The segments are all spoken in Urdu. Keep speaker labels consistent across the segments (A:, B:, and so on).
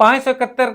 A: 571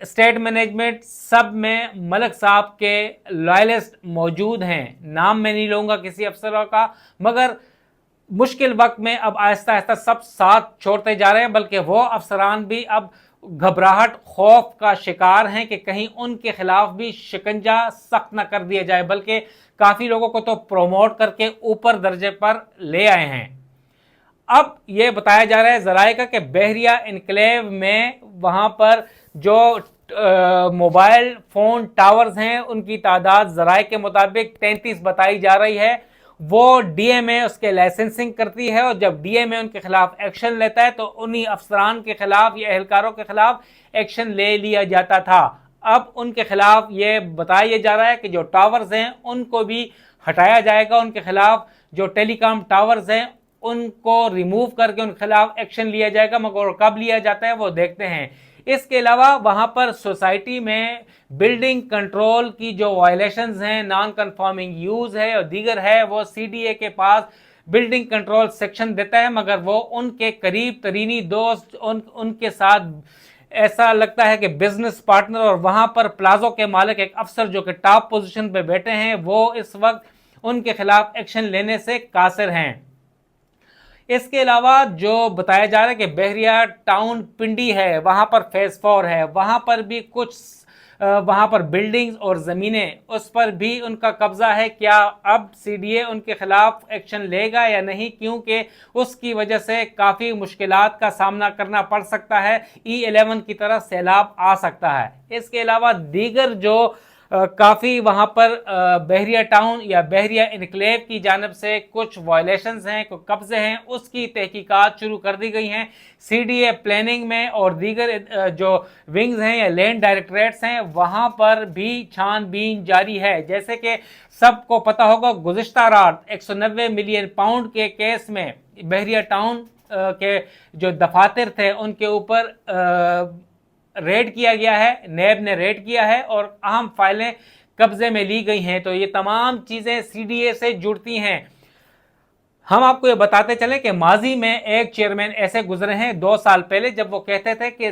A: اسٹیٹ مینجمنٹ سب میں ملک صاحب کے لائلسٹ موجود ہیں. نام میں نہیں لوں گا کسی افسروں کا، مگر مشکل وقت میں اب آہستہ آہستہ سب ساتھ چھوڑتے جا رہے ہیں، بلکہ وہ افسران بھی اب گھبراہٹ خوف کا شکار ہیں کہ کہیں ان کے خلاف بھی شکنجہ سخت نہ کر دیا جائے، بلکہ کافی لوگوں کو تو پروموٹ کر کے اوپر درجے پر لے آئے ہیں. اب یہ بتایا جا رہا ہے ذرائع کا کہ بحریہ انکلیو میں وہاں پر جو موبائل فون ٹاورز ہیں ان کی تعداد ذرائع کے مطابق 33 بتائی جا رہی ہے. وہ ڈی ایم اے اس کے لائسنسنگ کرتی ہے، اور جب ڈی ایم اے ان کے خلاف ایکشن لیتا ہے تو انہی افسران کے خلاف یا اہلکاروں کے خلاف ایکشن لے لیا جاتا تھا. اب ان کے خلاف یہ بتایا جا رہا ہے کہ جو ٹاورز ہیں ان کو بھی ہٹایا جائے گا، ان کے خلاف جو ٹیلی کام ٹاورز ہیں ان کو ریموو کر کے ان کے خلاف ایکشن لیا جائے گا، مگر کب لیا جاتا ہے وہ دیکھتے ہیں. اس کے علاوہ وہاں پر سوسائٹی میں بلڈنگ کنٹرول کی جو وائلیشنز ہیں، نان کنفارمنگ یوز ہے اور دیگر ہے، وہ سی ڈی اے کے پاس بلڈنگ کنٹرول سیکشن دیتا ہے، مگر وہ ان کے قریب ترینی دوست ان کے ساتھ ایسا لگتا ہے کہ بزنس پارٹنر، اور وہاں پر پلازو کے مالک ایک افسر جو کہ ٹاپ پوزیشن پہ بیٹھے ہیں، وہ اس وقت ان کے خلاف ایکشن لینے سے قاصر ہیں. اس کے علاوہ جو بتایا جا رہا ہے کہ بحریہ ٹاؤن پنڈی ہے، وہاں پر فیز 4 ہے، وہاں پر بھی کچھ وہاں پر بلڈنگز اور زمینیں اس پر بھی ان کا قبضہ ہے. کیا اب سی ڈی اے ان کے خلاف ایکشن لے گا یا نہیں، کیونکہ اس کی وجہ سے کافی مشکلات کا سامنا کرنا پڑ سکتا ہے، E11 کی طرح سیلاب آ سکتا ہے. اس کے علاوہ دیگر جو کافی وہاں پر بحریہ ٹاؤن یا بحریہ انکلیو کی جانب سے کچھ وائلیشنز ہیں، کچھ قبضے ہیں، اس کی تحقیقات شروع کر دی گئی ہیں. سی ڈی اے پلاننگ میں اور دیگر جو ونگز ہیں یا لینڈ ڈائریکٹریٹس ہیں وہاں پر بھی چھان بین جاری ہے. جیسے کہ سب کو پتہ ہوگا گزشتہ رات 190 ملین پاؤنڈ کے کیس میں بحریہ ٹاؤن کے جو دفاتر تھے ان کے اوپر ریڈ کیا گیا ہے، نیب نے ریڈ کیا ہے اور اہم فائلیں قبضے میں لی گئی ہیں. تو یہ تمام چیزیں سی ڈی اے سے جڑتی ہیں. ہم آپ کو یہ بتاتے چلیں کہ ماضی میں ایک چیئرمین ایسے گزرے ہیں 2 سال پہلے، جب وہ کہتے تھے کہ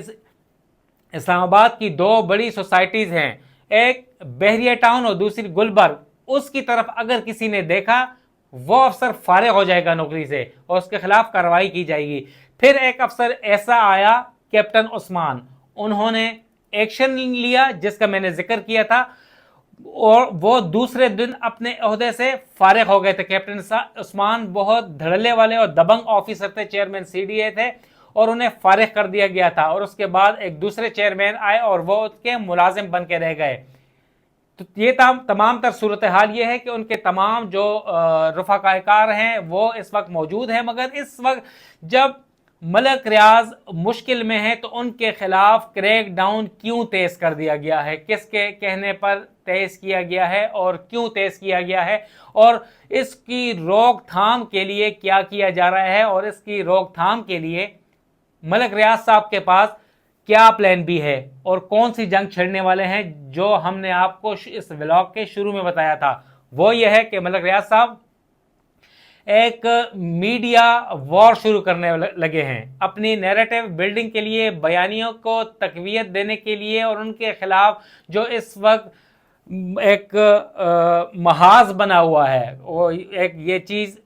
A: اسلام آباد کی 2 بڑی سوسائٹیز ہیں، ایک بحریہ ٹاؤن اور دوسری گلبرگ، اس کی طرف اگر کسی نے دیکھا وہ افسر فارغ ہو جائے گا نوکری سے اور اس کے خلاف کارروائی کی جائے گی. پھر ایک افسر ایسا آیا کیپٹن عثمان، انہوں نے ایکشن لیا جس کا میں نے ذکر کیا تھا، اور وہ دوسرے دن اپنے عہدے سے فارغ ہو گئے تھے. کیپٹن عثمان بہت دھڑلے والے اور دبنگ آفیسر تھے، چیئرمین سی ڈی اے تھے، اور انہیں فارغ کر دیا گیا تھا. اور اس کے بعد ایک دوسرے چیئرمین آئے اور وہ اس کے ملازم بن کے رہ گئے. تو یہ تمام تر صورتحال یہ ہے کہ ان کے تمام جو رفقائے کار ہیں وہ اس وقت موجود ہیں، مگر اس وقت جب ملک ریاض مشکل میں ہے تو ان کے خلاف کریک ڈاؤن کیوں تیز کر دیا گیا ہے، کس کے کہنے پر تیز کیا گیا ہے اور کیوں تیز کیا گیا ہے، اور اس کی روک تھام کے لیے کیا کیا جا رہا ہے، اور اس کی روک تھام کے لیے ملک ریاض صاحب کے پاس کیا پلان بھی ہے اور کون سی جنگ چھڑنے والے ہیں. جو ہم نے آپ کو اس ولاگ کے شروع میں بتایا تھا وہ یہ ہے کہ ملک ریاض صاحب ایک میڈیا وار شروع کرنے لگے ہیں اپنی نیریٹو بلڈنگ کے لیے، بیانیوں کو تقویت دینے کے لیے، اور ان کے خلاف جو اس وقت ایک محاذ بنا ہوا ہے، وہ ایک یہ چیز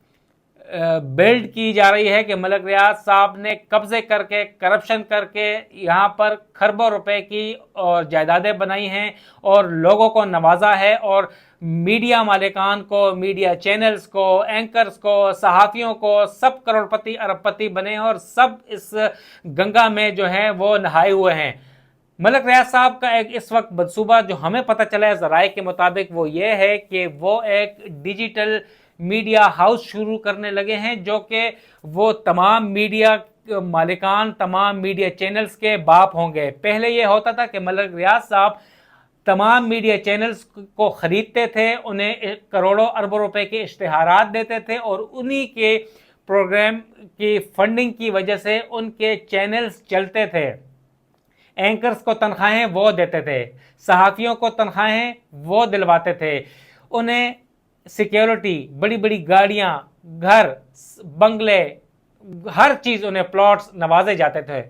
A: بلڈ کی جا رہی ہے کہ ملک ریاض صاحب نے قبضے کر کے، کرپشن کر کے یہاں پر کھربوں روپے کی اور جائیدادیں بنائی ہیں اور لوگوں کو نوازا ہے، اور میڈیا مالکان کو، میڈیا چینلز کو، اینکرز کو، صحافیوں کو سب کروڑ پتی ارب پتی بنے ہیں اور سب اس گنگا میں جو ہیں وہ نہائے ہوئے ہیں. ملک ریاض صاحب کا ایک اس وقت منصوبہ جو ہمیں پتہ چلا ہے ذرائع کے مطابق وہ یہ ہے کہ وہ ایک ڈیجیٹل میڈیا ہاؤس شروع کرنے لگے ہیں، جو کہ وہ تمام میڈیا مالکان، تمام میڈیا چینلز کے باپ ہوں گے. پہلے یہ ہوتا تھا کہ ملک ریاض صاحب تمام میڈیا چینلز کو خریدتے تھے، انہیں کروڑوں اربوں روپے کے اشتہارات دیتے تھے، اور انہی کے پروگرام کی فنڈنگ کی وجہ سے ان کے چینلز چلتے تھے. اینکرز کو تنخواہیں وہ دیتے تھے، صحافیوں کو تنخواہیں وہ دلواتے تھے، انہیں سیکیورٹی، بڑی بڑی گاڑیاں، گھر، بنگلے، ہر چیز، انہیں پلاٹس نوازے جاتے تھے،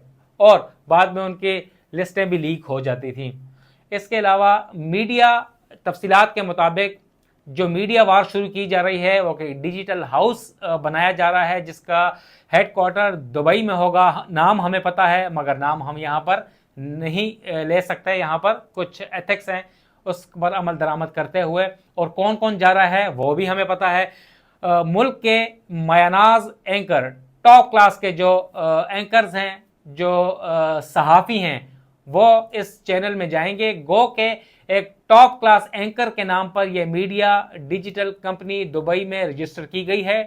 A: اور بعد میں ان کی لسٹیں بھی لیک ہو جاتی تھیں۔ اس کے علاوہ میڈیا تفصیلات کے مطابق جو میڈیا وار شروع کی جا رہی ہے وہ کہ ڈیجیٹل ہاؤس بنایا جا رہا ہے جس کا ہیڈ کوارٹر دبئی میں ہوگا۔ نام ہمیں پتہ ہے مگر نام ہم یہاں پر نہیں لے سکتے، یہاں پر کچھ ایتھکس ہیں اس پر عمل درآمد کرتے ہوئے، اور کون کون جا رہا ہے وہ بھی ہمیں پتہ ہے۔ ملک کے مایاناز اینکر، ٹاپ کلاس کے جو اینکرز ہیں، جو صحافی ہیں، وہ اس چینل میں جائیں گے۔ گو کہ ایک ٹاپ کلاس اینکر کے نام پر یہ میڈیا ڈیجیٹل کمپنی دبئی میں رجسٹر کی گئی ہے،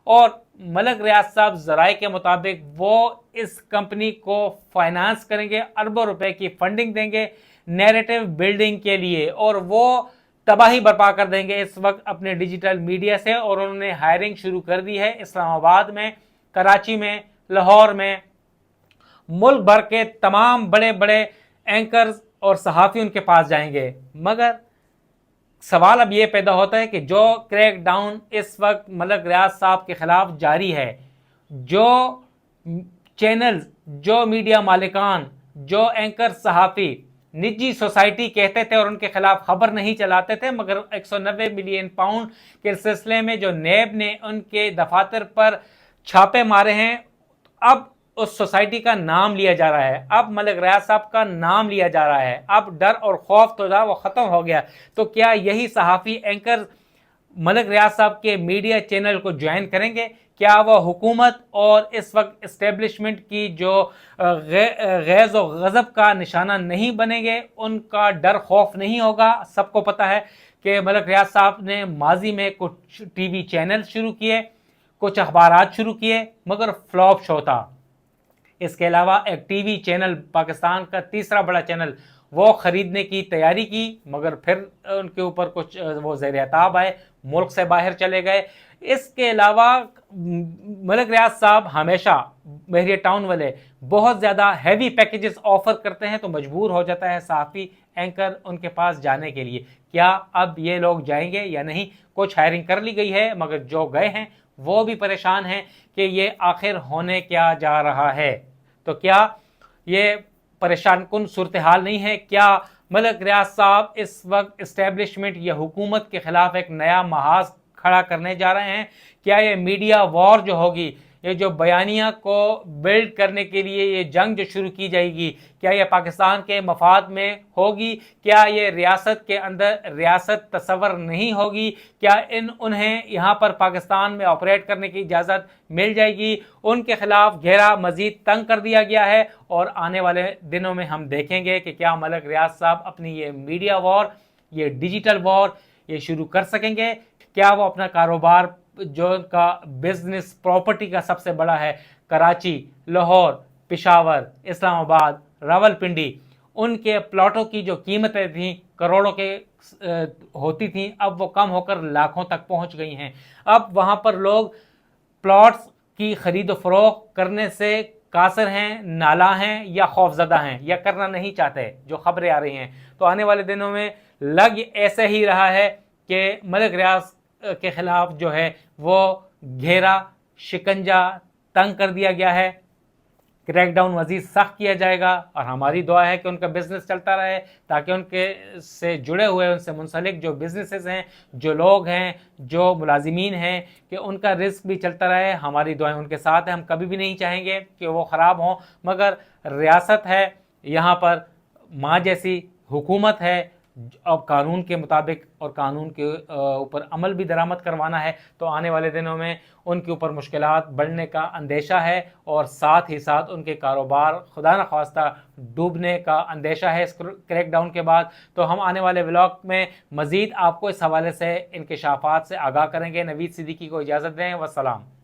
A: اور ملک ریاض صاحب ذرائع کے مطابق وہ اس کمپنی کو فائنانس کریں گے، اربوں روپے کی فنڈنگ دیں گے نیریٹو بلڈنگ کے لیے، اور وہ تباہی برپا کر دیں گے اس وقت اپنے ڈیجیٹل میڈیا سے۔ اور انہوں نے ہائرنگ شروع کر دی ہے اسلام آباد میں، کراچی میں، لاہور میں، ملک بھر کے تمام بڑے بڑے اینکرز اور صحافی ان کے پاس جائیں گے۔ مگر سوال اب یہ پیدا ہوتا ہے کہ جو کریک ڈاؤن اس وقت ملک ریاض صاحب کے خلاف جاری ہے، جو چینلز، جو میڈیا مالکان، جو اینکر صحافی نجی سوسائٹی کہتے تھے اور ان کے خلاف خبر نہیں چلاتے تھے، مگر 190 ملین پاؤنڈ کے سلسلے میں جو نیب نے ان کے دفاتر پر چھاپے مارے ہیں، اب اس سوسائٹی کا نام لیا جا رہا ہے، اب ملک ریاض صاحب کا نام لیا جا رہا ہے، اب ڈر اور خوف تو تھا وہ ختم ہو گیا۔ تو کیا یہی صحافی اینکر ملک ریاض صاحب کے میڈیا چینل کو جوائن کریں گے؟ کیا وہ حکومت اور اس وقت اسٹیبلشمنٹ کی جو غیظ و غضب کا نشانہ نہیں بنیں گے؟ ان کا ڈر خوف نہیں ہوگا؟ سب کو پتہ ہے کہ ملک ریاض صاحب نے ماضی میں کچھ ٹی وی چینل شروع کیے، کچھ اخبارات شروع کیے، مگر فلاپ شو تھا۔ اس کے علاوہ ایک ٹی وی چینل، پاکستان کا تیسرا بڑا چینل، وہ خریدنے کی تیاری کی، مگر پھر ان کے اوپر کچھ وہ زیر عتاب آئے، ملک سے باہر چلے گئے۔ اس کے علاوہ ملک ریاض صاحب ہمیشہ بحریہ ٹاؤن والے بہت زیادہ ہیوی پیکیجز آفر کرتے ہیں، تو مجبور ہو جاتا ہے صحافی اینکر ان کے پاس جانے کے لیے۔ کیا اب یہ لوگ جائیں گے یا نہیں؟ کچھ ہائرنگ کر لی گئی ہے، مگر جو گئے ہیں وہ بھی پریشان ہیں کہ یہ آخر ہونے کیا جا رہا ہے۔ تو کیا یہ پریشان کن صورتحال نہیں ہے؟ کیا ملک ریاض صاحب اس وقت اسٹیبلشمنٹ یا حکومت کے خلاف ایک نیا محاذ کھڑا کرنے جا رہے ہیں؟ کیا یہ میڈیا وار جو ہوگی، یہ جو بیانیہ کو بلڈ کرنے کے لیے یہ جنگ جو شروع کی جائے گی، کیا یہ پاکستان کے مفاد میں ہوگی؟ کیا یہ ریاست کے اندر ریاست تصور نہیں ہوگی؟ کیا انہیں یہاں پر پاکستان میں آپریٹ کرنے کی اجازت مل جائے گی؟ ان کے خلاف گھیرا مزید تنگ کر دیا گیا ہے، اور آنے والے دنوں میں ہم دیکھیں گے کہ کیا ملک ریاض صاحب اپنی یہ میڈیا وار، یہ ڈیجیٹل وار یہ شروع کر سکیں گے؟ کیا وہ اپنا کاروبار جو ان کا بزنس پراپرٹی کا سب سے بڑا ہے، کراچی، لاہور، پشاور، اسلام آباد، راولپنڈی، ان کے پلاٹوں کی جو قیمتیں تھیں کروڑوں کے ہوتی تھیں، اب وہ کم ہو کر لاکھوں تک پہنچ گئی ہیں۔ اب وہاں پر لوگ پلاٹس کی خرید و فروخت کرنے سے قاصر ہیں، نالاں ہیں، یا خوفزدہ ہیں، یا کرنا نہیں چاہتے، جو خبریں آ رہی ہیں۔ تو آنے والے دنوں میں لگ ایسے ہی رہا ہے کہ ملک ریاض کے خلاف جو ہے وہ گھیرا، شکنجہ، تنگ کر دیا گیا ہے، کریک ڈاؤن مزید سخت کیا جائے گا، اور ہماری دعا ہے کہ ان کا بزنس چلتا رہے، تاکہ ان کے سے جڑے ہوئے، ان سے منسلک جو بزنسز ہیں، جو لوگ ہیں، جو ملازمین ہیں، کہ ان کا رزق بھی چلتا رہے۔ ہماری دعائیں ان کے ساتھ ہیں، ہم کبھی بھی نہیں چاہیں گے کہ وہ خراب ہوں، مگر ریاست ہے یہاں پر، ماں جیسی حکومت ہے، اب قانون کے مطابق اور قانون کے اوپر عمل بھی درآمد کروانا ہے، تو آنے والے دنوں میں ان کے اوپر مشکلات بڑھنے کا اندیشہ ہے، اور ساتھ ہی ساتھ ان کے کاروبار خدا نخواستہ ڈوبنے کا اندیشہ ہے اس کریک ڈاؤن کے بعد۔ تو ہم آنے والے ولاگ میں مزید آپ کو اس حوالے سے انکشافات سے آگاہ کریں گے۔ نوید صدیقی کو اجازت دیں، والسلام۔